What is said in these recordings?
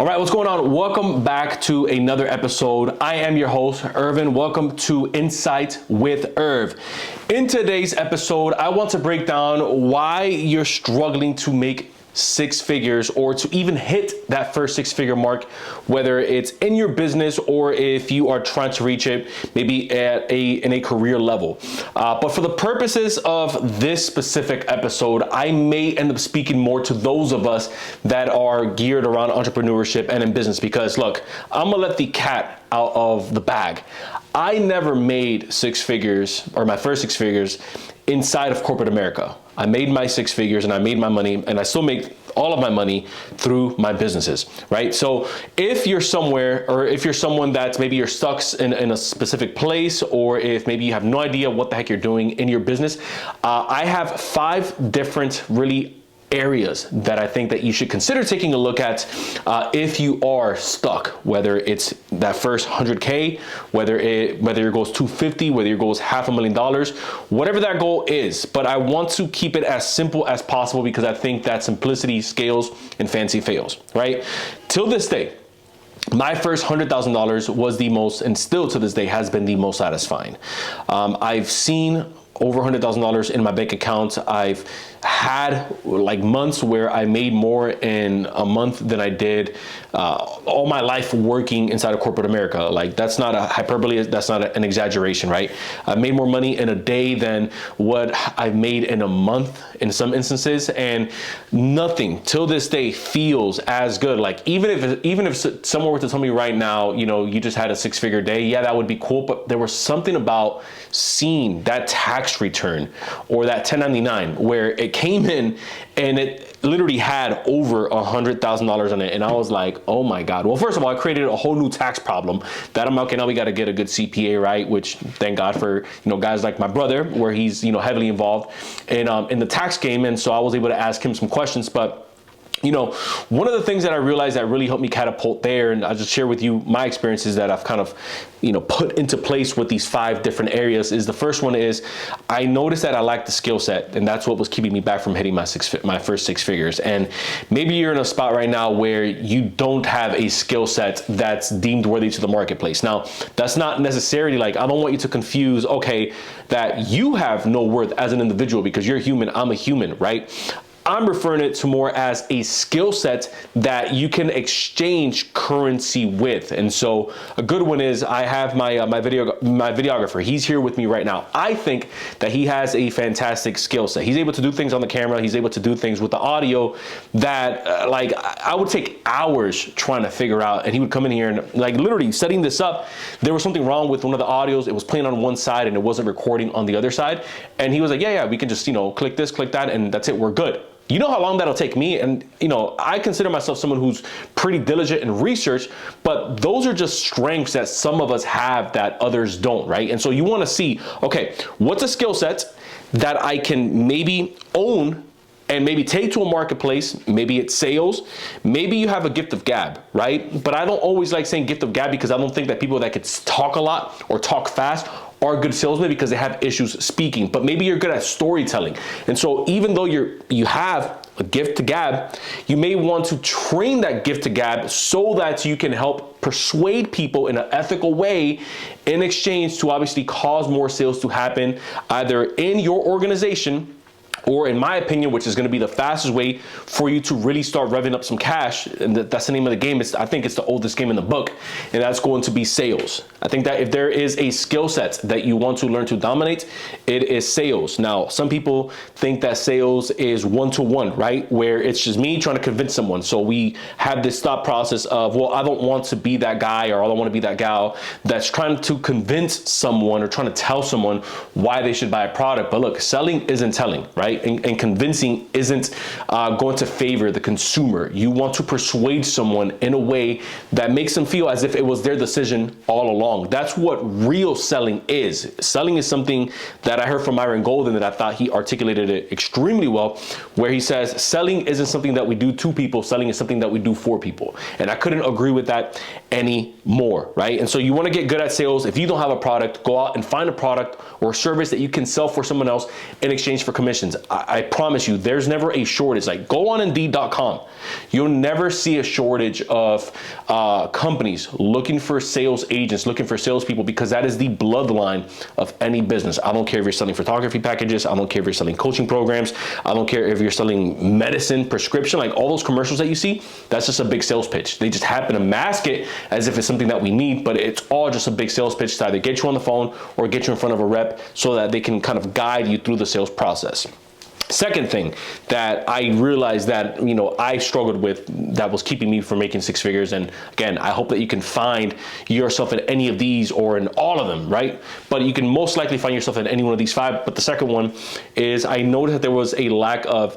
All right, what's going on? Welcome back to another episode. I am your host, Irvin. Welcome to Insight with Irv. In today's episode, I want to break down why you're struggling to make six figures or to even hit that first six-figure mark, whether it's in your business or if you are trying to reach it maybe in a career level. But for the purposes of this specific episode, I may end up speaking more to those of us that are geared around entrepreneurship and in business, because look, I'm gonna let the cat out of the bag. I never made six figures or my first six figures inside of corporate America. I made my six figures and I made my money, and I still make all of my money through my businesses, right? So if you're somewhere, or if you're someone that's maybe you're stuck in a specific place, or if maybe you have no idea what the heck you're doing in your business, I have 5 different really areas that I think that you should consider taking a look at if you are stuck, whether it's that first 100K, whether your goal is 250, whether your goal is $500,000, whatever that goal is. But I want to keep it as simple as possible because I think that simplicity scales and fancy fails, right? Till this day, my first $100,000 was the most, and still to this day has been the most satisfying. I've seen over $100,000 in my bank account. I've had like months where I made more in a month than I did all my life working inside of corporate America. Like, that's not a hyperbole, that's not an exaggeration, right? I made more money in a day than what I've made in a month in some instances, and nothing till this day feels as good. Like, even if someone were to tell me right now, you know, you just had a six-figure day, yeah, that would be cool, but there was something about seeing that tax return or that 1099 where it came in and it literally had over $100,000 on it, and I was like, oh my God. Well, first of all, I created a whole new tax problem that I'm okay, now we got to get a good CPA, right? Which, thank God for, you know, guys like my brother, where he's, you know, heavily involved in the tax game, and so I was able to ask him some questions. But you know, one of the things that I realized that really helped me catapult there, and I'll just share with you my experiences that I've kind of, you know, put into place with these 5 different areas, is the first one is I noticed that I lacked the skill set, and that's what was keeping me back from hitting my first six figures. And maybe you're in a spot right now where you don't have a skill set that's deemed worthy to the marketplace. Now, that's not necessarily like, I don't want you to confuse, okay, that you have no worth as an individual because you're human, I'm a human, right? I'm referring it to more as a skill set that you can exchange currency with. And so a good one is I have my videographer. He's here with me right now. I think that he has a fantastic skill set. He's able to do things on the camera. He's able to do things with the audio that like I would take hours trying to figure out. And he would come in here and like literally setting this up. There was something wrong with one of the audios. It was playing on one side and it wasn't recording on the other side. And he was like, yeah, we can just, you know, click this, click that, and that's it. We're good. You know how long that'll take me? And, you know, I consider myself someone who's pretty diligent in research, but those are just strengths that some of us have that others don't, right? And so you want to see, okay, what's a skill set that I can maybe own and maybe take to a marketplace? Maybe it's sales. Maybe you have a gift of gab, right? But I don't always like saying gift of gab because I don't think that people that could talk a lot or talk fast are good salesmen because they have issues speaking. But maybe you're good at storytelling. And so even though you have a gift to gab, you may want to train that gift to gab so that you can help persuade people in an ethical way in exchange to obviously cause more sales to happen either in your organization, or in my opinion, which is going to be the fastest way for you to really start revving up some cash. And that's the name of the game. I think it's the oldest game in the book, and that's going to be sales. I think that if there is a skill set that you want to learn to dominate, it is sales. Now, some people think that sales is one-to-one, right? Where it's just me trying to convince someone. So we have this thought process of, well, I don't want to be that guy, or I don't want to be that gal that's trying to convince someone or trying to tell someone why they should buy a product. But look, selling isn't telling, right? And convincing isn't going to favor the consumer. You want to persuade someone in a way that makes them feel as if it was their decision all along. That's what real selling is. Selling is something that I heard from Myron Golden that I thought he articulated it extremely well, where he says, selling isn't something that we do to people, selling is something that we do for people. And I couldn't agree with that anymore, right? And so you want to get good at sales. If you don't have a product, go out and find a product or a service that you can sell for someone else in exchange for commissions. I promise you, there's never a shortage. Like, go on Indeed.com. You'll never see a shortage of companies looking for sales agents, looking for salespeople, because that is the bloodline of any business. I don't care if you're selling photography packages. I don't care if you're selling coaching programs. I don't care if you're selling medicine, prescription, like all those commercials that you see, that's just a big sales pitch. They just happen to mask it as if it's something that we need, but it's all just a big sales pitch to either get you on the phone or get you in front of a rep so that they can kind of guide you through the sales process. Second thing that I realized that, I struggled with, that was keeping me from making six figures. And again, I hope that you can find yourself in any of these or in all of them, right? But you can most likely find yourself in any one of these five. But the second one is I noticed that there was a lack of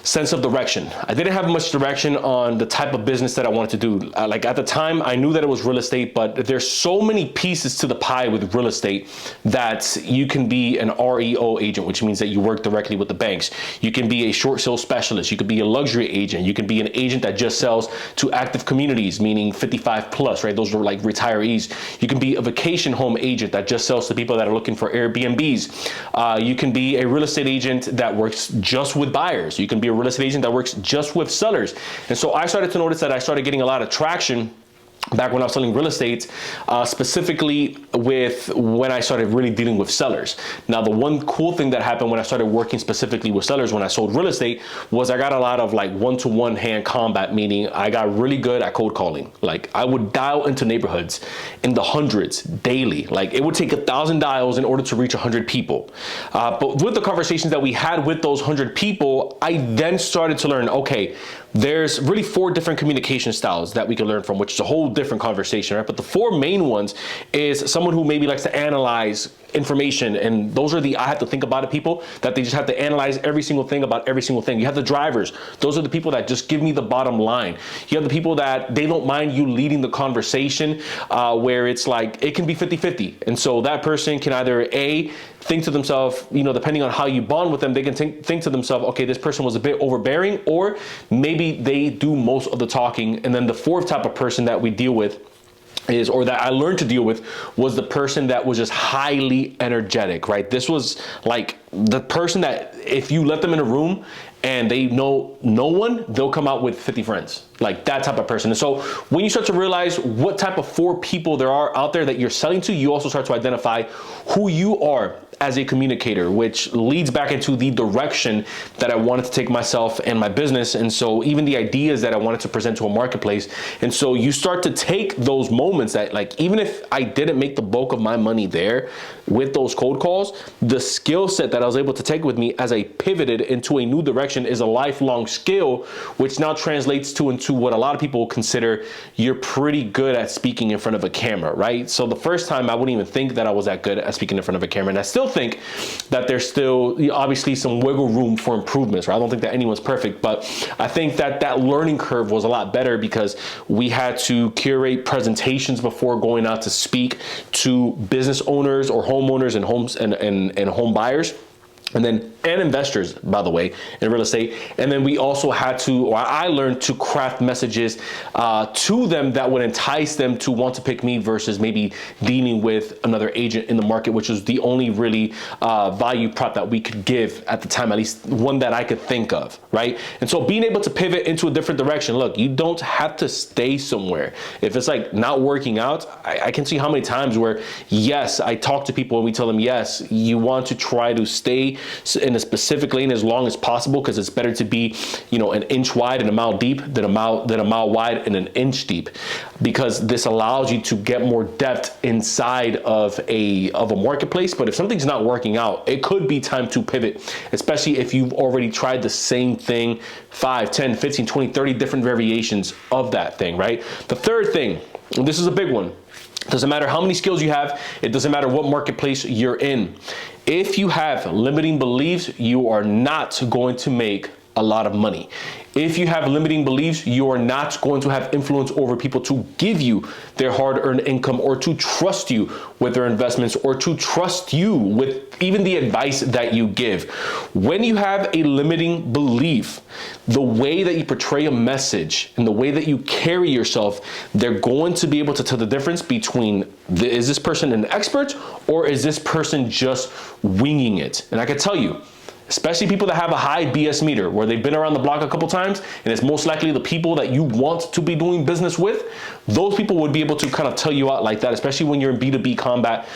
sense of direction. I didn't have much direction on the type of business that I wanted to do. Like at the time, I knew that it was real estate, but there's so many pieces to the pie with real estate that you can be an REO agent, which means that you work directly with the banks. You can be a short sale specialist. You could be a luxury agent. You can be an agent that just sells to active communities, meaning 55 plus, right? Those are like retirees. You can be a vacation home agent that just sells to people that are looking for Airbnbs. You can be a real estate agent that works just with buyers. You can be a real estate agent that works just with sellers. And so I started to notice that I started getting a lot of traction back when I was selling real estate, specifically with when I started really dealing with sellers. Now, the one cool thing that happened when I started working specifically with sellers when I sold real estate was I got a lot of like one-to-one hand combat, meaning I got really good at cold calling. Like I would dial into neighborhoods in the hundreds daily. Like it would take 1,000 dials in order to reach 100 people. But with the conversations that we had with those 100 people, I then started to learn, okay, there's really 4 different communication styles that we can learn from, which is a whole different conversation, right? But the 4 main ones is someone who maybe likes to analyze information, and those are the I have to think about it people, that they just have to analyze every single thing about every single thing. You have the drivers. Those are the people that just give me the bottom line. You have the people that they don't mind you leading the conversation, where it's like it can be 50-50. And so that person can either think to themselves, depending on how you bond with them, they can think to themselves, okay, this person was a bit overbearing, or maybe they do most of the talking. And then the 4th type of person that we deal with that I learned to deal with was the person that was just highly energetic, right? This was like the person that if you let them in a room and they know no one, they'll come out with 50 friends, like that type of person. And so when you start to realize what type of 4 people there are out there that you're selling to, you also start to identify who you are as a communicator, which leads back into the direction that I wanted to take myself and my business. And so even the ideas that I wanted to present to a marketplace. And so you start to take those moments that, like, even if I didn't make the bulk of my money there with those cold calls, the skill set that I was able to take with me as I pivoted into a new direction is a lifelong skill, which now translates into what a lot of people consider you're pretty good at speaking in front of a camera, right? So the first time I wouldn't even think that I was that good at speaking in front of a camera. And I still think that there's still obviously some wiggle room for improvements, right? I don't think that anyone's perfect, but I think that that learning curve was a lot better because we had to curate presentations before going out to speak to business owners or homeowners and homes and home buyers. And investors, by the way, in real estate. And then we also had to, or I learned to craft messages to them that would entice them to want to pick me versus maybe dealing with another agent in the market, which was the only really value prop that we could give at the time, at least one that I could think of, right? And so being able to pivot into a different direction, look, you don't have to stay somewhere. If it's like not working out, I can see how many times where, yes, I talk to people and we tell them, yes, you want to try to stay in a specific lane as long as possible, because it's better to be, an inch wide and a mile deep than a mile wide and an inch deep, because this allows you to get more depth inside of a marketplace. But if something's not working out, it could be time to pivot, especially if you've already tried the same thing 5, 10, 15, 20, 30 different variations of that thing, right? The third thing, and this is a big one, doesn't matter how many skills you have, it doesn't matter what marketplace you're in. If you have limiting beliefs, you are not going to make a lot of money. If you have limiting beliefs, you are not going to have influence over people to give you their hard-earned income, or to trust you with their investments, or to trust you with even the advice that you give. When you have a limiting belief, the way that you portray a message and the way that you carry yourself, they're going to be able to tell the difference between is this person an expert or is this person just winging it? And I can tell you, especially people that have a high BS meter, where they've been around the block a couple times, and it's most likely the people that you want to be doing business with. Those people would be able to kind of tell you out like that, especially when you're in B2B combat,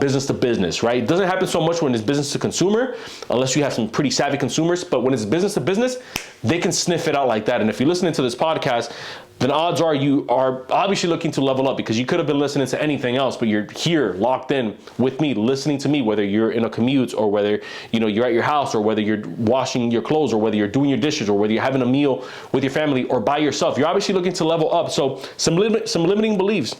business to business, right? It doesn't happen so much when it's business to consumer, unless you have some pretty savvy consumers, but when it's business to business, they can sniff it out like that. And if you're listening to this podcast, then odds are you are obviously looking to level up, because you could have been listening to anything else, but you're here locked in with me, listening to me, whether you're in a commute or whether you're at your house, or whether you're washing your clothes, or whether you're doing your dishes, or whether you're having a meal with your family or by yourself. You're obviously looking to level up. So some limiting beliefs.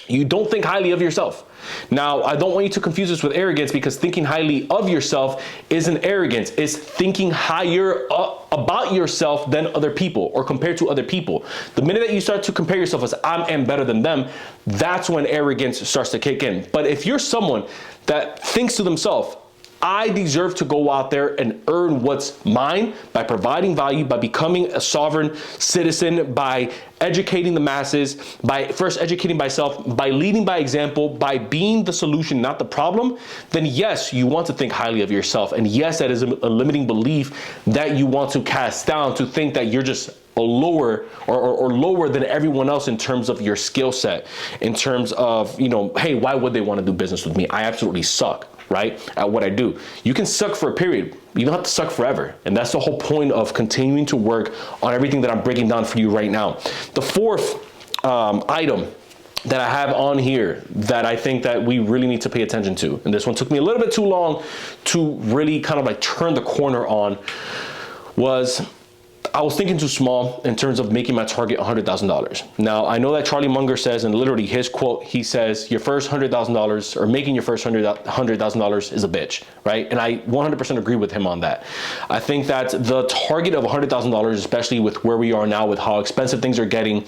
You don't think highly of yourself. Now, I don't want you to confuse this with arrogance, because thinking highly of yourself isn't arrogance. It's thinking higher about yourself than other people, or compared to other people. The minute that you start to compare yourself as I am better than them, that's when arrogance starts to kick in. But if you're someone that thinks to themselves, I deserve to go out there and earn what's mine by providing value, by becoming a sovereign citizen, by educating the masses, by first educating myself, by leading by example, by being the solution, not the problem, then yes, you want to think highly of yourself. And yes, that is a limiting belief that you want to cast down, to think that you're just a lower or lower than everyone else in terms of your skill set, in terms of, hey, why would they want to do business with me? I absolutely suck, right, at what I do. You can suck for a period. You don't have to suck forever. And that's the whole point of continuing to work on everything that I'm breaking down for you right now. The fourth item that I have on here that I think that we really need to pay attention to, and this one took me a little bit too long to really kind of like turn the corner on, was I was thinking too small in terms of making my target $100,000. Now, I know that Charlie Munger says, and literally his quote, he says, your first $100,000 or making your first $100,000 is a bitch, right? And I 100% agree with him on that. I think that the target of $100,000, especially with where we are now, with how expensive things are getting,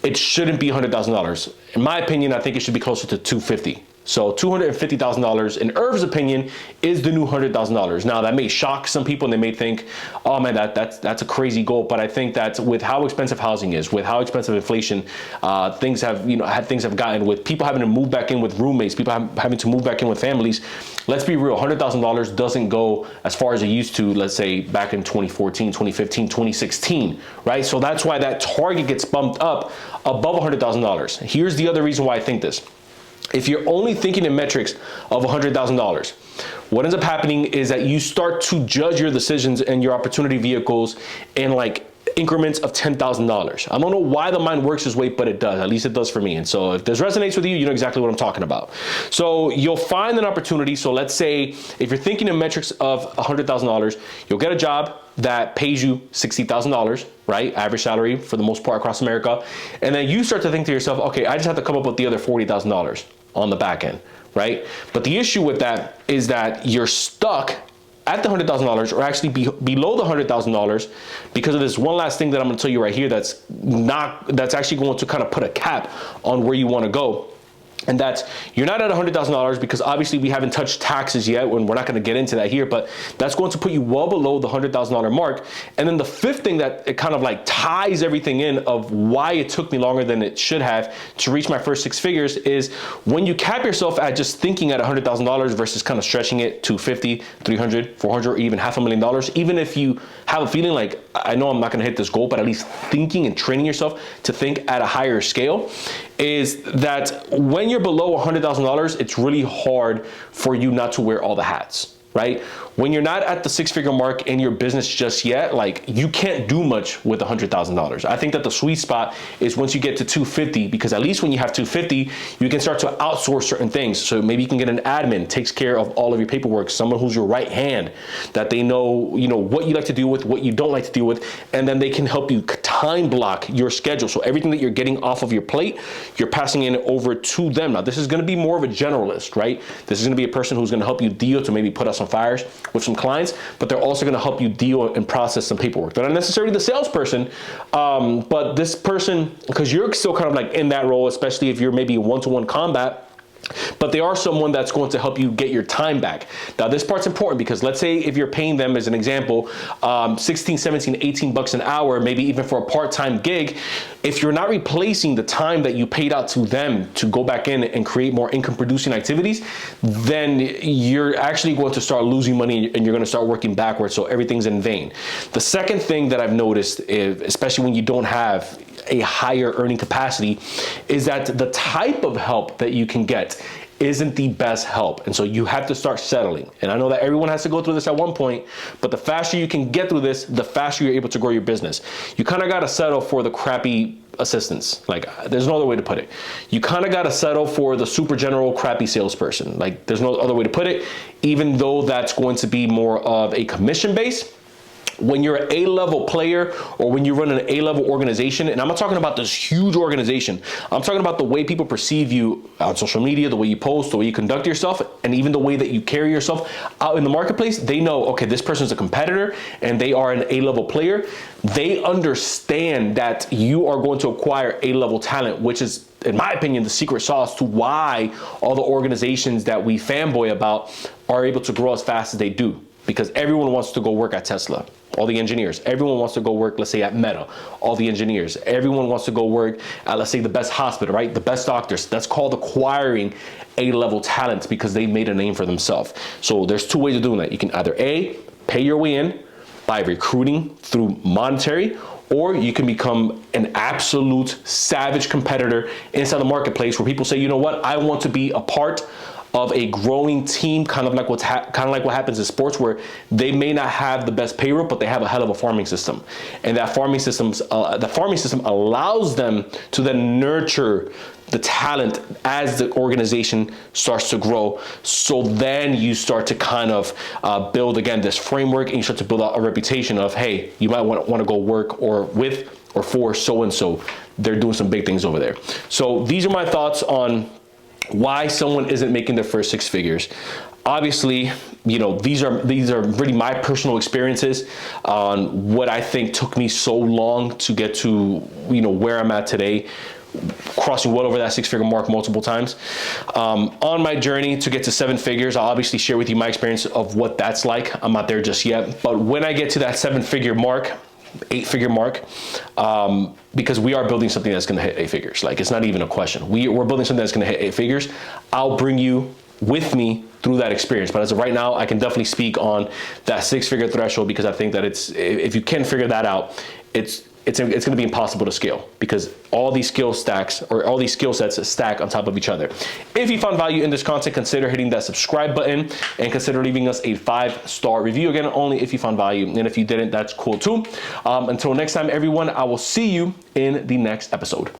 it shouldn't be $100,000. In my opinion, I think it should be closer to $250,000. So $250,000, in Irv's opinion, is the new $100,000. Now, that may shock some people, and they may think, oh man, that's a crazy goal. But I think that with how expensive housing is, with how expensive inflation, things have gotten, with people having to move back in with roommates, people having to move back in with families. Let's be real, $100,000 doesn't go as far as it used to, let's say back in 2014, 2015, 2016, right? So that's why that target gets bumped up above $100,000. Here's the other reason why I think this. If you're only thinking in metrics of $100,000, what ends up happening is that you start to judge your decisions and your opportunity vehicles in like increments of $10,000. I don't know why the mind works this way, but it does. At least it does for me. And so if this resonates with you, you know exactly what I'm talking about. So you'll find an opportunity. So let's say if you're thinking in metrics of $100,000, you'll get a job that pays you $60,000, right? Average salary for the most part across America. And then you start to think to yourself, okay, I just have to come up with the other $40,000 on the back end, right? But the issue with that is that you're stuck at the $100,000, or actually below the $100,000, because of this one last thing that I'm gonna tell you right here that's actually going to kind of put a cap on where you wanna go. And that's, you're not at $100,000 because obviously we haven't touched taxes yet, and we're not going to get into that here, but that's going to put you well below the $100,000 mark. And then the fifth thing that it kind of like ties everything in of why it took me longer than it should have to reach my first six figures is when you cap yourself at just thinking at $100,000 versus kind of stretching it to 50, 300, 400, or even $500,000, even if you have a feeling like, I know I'm not going to hit this goal, but at least thinking and training yourself to think at a higher scale, is that when you're below $100,000, it's really hard for you not to wear all the hats, right? When you're not at the six-figure mark in your business just yet, like you can't do much with $100,000. I think that the sweet spot is once you get to 250, because at least when you have 250, you can start to outsource certain things. So maybe you can get an admin, takes care of all of your paperwork, someone who's your right hand, that they know, what you like to deal with, what you don't like to deal with, and then they can help you time block your schedule. So everything that you're getting off of your plate, you're passing it over to them. Now, this is going to be more of a generalist, right? This is going to be a person who's going to help you deal to maybe put out some fires with some clients, but they're also going to help you deal and process some paperwork. They're not necessarily the salesperson, but this person, because you're still kind of like in that role, especially if you're maybe one-to-one combat, but they are someone that's going to help you get your time back. Now, this part's important because let's say if you're paying them, as an example, 16, 17, 18 bucks an hour, maybe even for a part-time gig, if you're not replacing the time that you paid out to them to go back in and create more income-producing activities, then you're actually going to start losing money and you're going to start working backwards, so everything's in vain. The second thing that I've noticed, especially when you don't have a higher earning capacity, is that the type of help that you can get isn't the best help. And so you have to start settling. And I know that everyone has to go through this at one point, but the faster you can get through this, the faster you're able to grow your business. You kind of got to settle for the crappy assistants. Like, there's no other way to put it. You kind of got to settle for the super general crappy salesperson. Like, there's no other way to put it, even though that's going to be more of a commission base. When you're an A-level player or when you run an A-level organization, and I'm not talking about this huge organization, I'm talking about the way people perceive you on social media, the way you post, the way you conduct yourself, and even the way that you carry yourself out in the marketplace. They know, okay, this person's a competitor and they are an A-level player. They understand that you are going to acquire A-level talent, which is, in my opinion, the secret sauce to why all the organizations that we fanboy about are able to grow as fast as they do. Because everyone wants to go work at Tesla, all the engineers. Everyone wants to go work, let's say, at Meta, all the engineers. Everyone wants to go work at, let's say, the best hospital, right? The best doctors. That's called acquiring A-level talent because they made a name for themselves. So there's two ways of doing that. You can either A, pay your way in by recruiting through monetary, or you can become an absolute savage competitor inside the marketplace where people say, you know what, I want to be a part of a growing team, kind of like what happens in sports, where they may not have the best payroll, but they have a hell of a farming system, and that farming system allows them to then nurture the talent as the organization starts to grow. So then you start to kind of build again this framework, and you start to build out a reputation of, hey, you might want to go work or with or for so and so. They're doing some big things over there. So these are my thoughts on why someone isn't making their first six figures. Obviously, you know, these are really my personal experiences on what I think took me so long to get to, you know, where I'm at today, crossing well over that six-figure mark multiple times. On my journey to get to seven figures, I'll obviously share with you my experience of what that's like. I'm not there just yet, but when I get to that seven-figure mark, eight-figure mark, because we are building something that's going to hit eight figures. Like, it's not even a question. We're building something that's going to hit eight figures. I'll bring you with me through that experience. But as of right now, I can definitely speak on that six-figure threshold, because I think that if you can figure that out, it's going to be impossible to scale, because all these skill stacks or all these skill sets stack on top of each other. If you found value in this content, consider hitting that subscribe button and consider leaving us a 5-star review. Again, only if you found value. And if you didn't, that's cool too. Until next time, everyone, I will see you in the next episode.